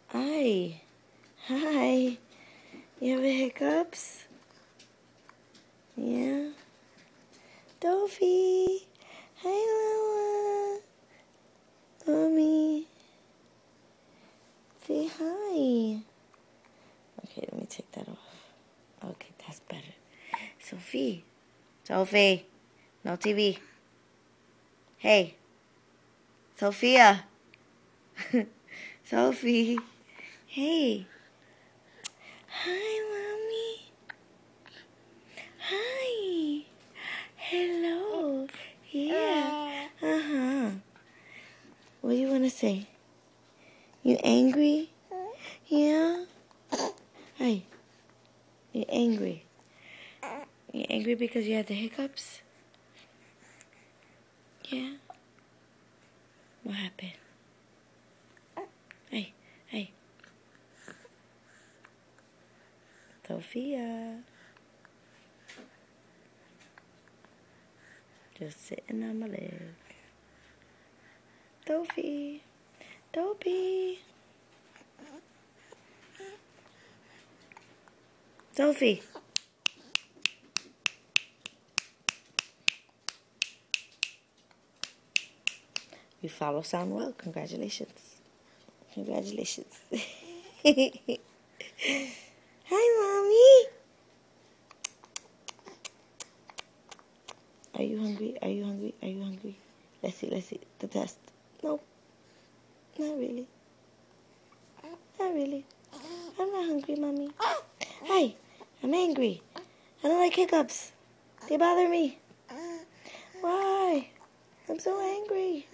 Hi. Hi. You have hiccups? Yeah. Sofia. Hi, Mama. Mommy. Say hi. Okay, let me take that off. Okay, that's better. Sofia. Sofia. No TV. Hey. Sofia. Sofia. Hey. Hi, Mommy. Hi. Hello. Yeah. Uh-huh. What do you want to say? You angry? Yeah? Hey. You angry? You angry because you had the hiccups? Yeah? What happened? Hey. Hey. Sofia. Just sitting on my leg. Sofia. Dopey. Sofia. You follow sound well. Congratulations. Congratulations. Hi, Mommy. Are you hungry? Are you hungry? Are you hungry? Let's see. Let's see. The test. Nope. Not really. Not really. I'm not hungry, Mommy. Hi. I'm angry. I don't like hiccups. They bother me. Why? I'm so angry.